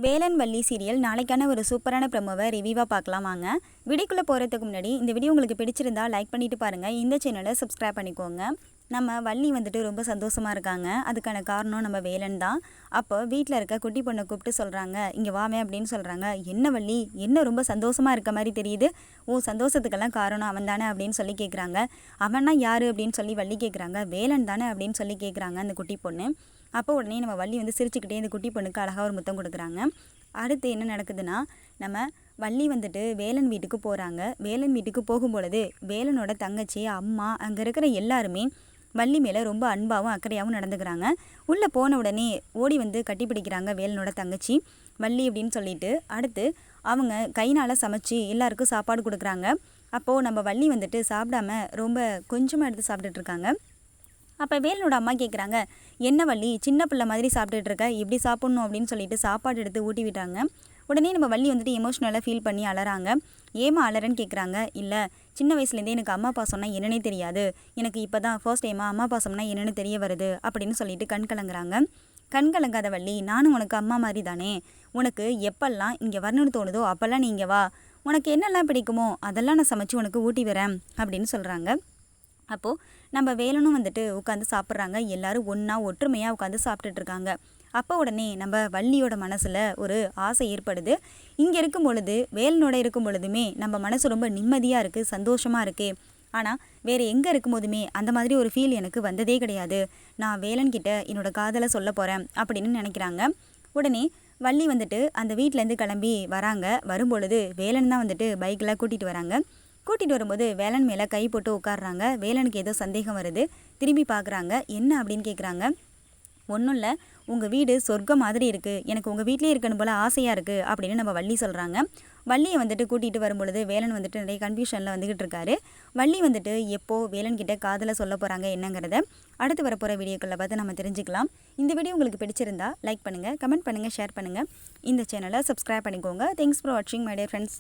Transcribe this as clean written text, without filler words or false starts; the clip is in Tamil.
வேலன் வள்ளி சீரியல் நாளைக்கான ஒரு சூப்பரான ப்ரோமோவை ரிவ்யூவாக பார்க்கலாம் வாங்க. வீடியோக்குள்ளே போகிறதுக்கு முன்னாடி இந்த வீடியோ உங்களுக்கு பிடிச்சிருந்தா லைக் பண்ணிட்டு பாருங்கள். இந்த சேனலை சப்ஸ்கிரைப் பண்ணிக்கோங்க. நம்ம வள்ளி வந்துட்டு ரொம்ப சந்தோஷமாக இருக்காங்க. அதுக்கான காரணம் நம்ம வேலன் தான். அப்போ வீட்டில் இருக்க குட்டி பொண்ணை கூப்பிட்டு சொல்கிறாங்க, இங்கே வாமே அப்படின்னு சொல்கிறாங்க. என்ன வள்ளி, என்ன ரொம்ப சந்தோஷமாக இருக்க மாதிரி தெரியுது, ஓ சந்தோஷத்துக்கெல்லாம் காரணம் அவன் தானே அப்படின்னு சொல்லி கேட்குறாங்க. அவன்னா யார் அப்படின்னு சொல்லி வள்ளி கேட்குறாங்க. வேலன் தானே அப்படின்னு சொல்லி கேட்குறாங்க அந்த குட்டி பொண்ணு. அப்போ உடனே நம்ம வள்ளி வந்து சிரிச்சுக்கிட்டே இந்த குட்டி பொண்ணுக்கு அழகாக ஒரு முத்தம் கொடுக்குறாங்க. அடுத்து என்ன நடக்குதுன்னா, நம்ம வள்ளி வந்துட்டு வேலன் வீட்டுக்கு போகிறாங்க. வேலன் வீட்டுக்கு போகும்பொழுது வேலனோட தங்கச்சி, அம்மா, அங்கே இருக்கிற எல்லாருமே வள்ளி மேலே ரொம்ப அன்பாகவும் அக்கறையாகவும் நடந்துக்கிறாங்க. உள்ளே போன உடனே ஓடி வந்து கட்டிப்பிடிக்கிறாங்க வேலனோட தங்கச்சி வள்ளி அப்படின்னு சொல்லிட்டு. அடுத்து அவங்க கைனால் சமைச்சு எல்லாருக்கும் சாப்பாடு கொடுக்குறாங்க. அப்போது நம்ம வள்ளி வந்துட்டு சாப்பிடாம ரொம்ப கொஞ்சமாக எடுத்து சாப்பிட்டுட்டு இருக்காங்க. அப்போ வேலனோட அம்மா கேட்குறாங்க, என்ன வள்ளி சின்ன பிள்ளை மாதிரி சாப்பிட்டுட்டு இருக்க, இப்படி சாப்பிட்ணும் அப்படின்னு சொல்லிட்டு சாப்பாடு எடுத்து ஊட்டி விட்டாங்க. உடனே நம்ம வள்ளி வந்துட்டு எமோஷ்னலாக ஃபீல் பண்ணி அலறாங்க. ஏமா அலறன்னு கேட்குறாங்க. இல்லை, சின்ன வயசுலேருந்தே எனக்கு அம்மா பாசம்னா என்னன்னே தெரியாது, எனக்கு இப்போ தான் ஃபர்ஸ்ட் டைமாக அம்மா பாசம்னா என்னென்னு தெரிய வருது அப்படின்னு சொல்லிட்டு கண் கலங்குறாங்க. கண் கலங்காத வள்ளி, நானும் உனக்கு அம்மா மாதிரி தானே, உனக்கு எப்பெல்லாம் இங்கே வரணும்னு தோணுதோ அப்போல்லாம் நீ இங்கே வா, உனக்கு என்னெல்லாம் பிடிக்குமோ அதெல்லாம் நான் சமைச்சு உனக்கு ஊட்டி வரேன் அப்படின்னு சொல்கிறாங்க. அப்போது நம்ம வேலனும் வந்துட்டு உட்காந்து சாப்பிட்றாங்க. எல்லோரும் ஒன்றா ஒற்றுமையாக உட்காந்து சாப்பிட்டுட்ருக்காங்க. அப்போ உடனே நம்ம வள்ளியோட மனசில் ஒரு ஆசை ஏற்படுது. இங்கே இருக்கும் பொழுது வேலனோட இருக்கும் பொழுதுமே நம்ம மனசு ரொம்ப நிம்மதியாக இருக்குது, சந்தோஷமாக இருக்குது. ஆனால் வேறு எங்கே இருக்கும் போதுமே அந்த மாதிரி ஒரு ஃபீல் எனக்கு வந்ததே கிடையாது. நான் வேலன்கிட்ட என்னோடய காதலை சொல்ல போகிறேன் அப்படின்னு நினைக்கிறாங்க. உடனே வள்ளி வந்துட்டு அந்த வீட்டிலேருந்து கிளம்பி வராங்க. வரும்பொழுது வேலன் தான் வந்துட்டு பைக்கில் கூட்டிகிட்டு வராங்க. கூட்டிகிட்டு வரும்போது வேலன் மேலே கை போட்டு உட்காடுறாங்க. வேலனுக்கு ஏதோ சந்தேகம் வருது. திரும்பி பார்க்குறாங்க. என்ன அப்படின்னு கேட்குறாங்க. ஒன்றும் இல்லை, உங்கள் வீடு சொர்க்கம் மாதிரி இருக்குது, எனக்கு உங்கள் வீட்டிலே இருக்கணும் போல் ஆசையாக இருக்குது அப்படின்னு நம்ம வள்ளி சொல்கிறாங்க. வள்ளியை வந்துட்டு கூட்டிகிட்டு வரும்பொழுது வேலன் வந்துட்டு நிறைய கன்ஃபியூஷனில் வந்துக்கிட்டு இருக்காரு. வள்ளி வந்துட்டு எப்போது வேலன்கிட்ட காதலை சொல்ல போகிறாங்க என்னங்கிறத அடுத்து வரப்போகிற வீடியோக்களில் பார்த்து நம்ம தெரிஞ்சுக்கலாம். இந்த வீடியோ உங்களுக்கு பிடிச்சிருந்தா லைக் பண்ணுங்கள், கமெண்ட் பண்ணுங்கள், ஷேர் பண்ணுங்கள். இந்த சேனலை சப்ஸ்கிரைப் பண்ணிக்கோங்க. தேங்க்ஸ் ஃபார் வாட்சிங் மை டியர் ஃப்ரெண்ட்ஸ்.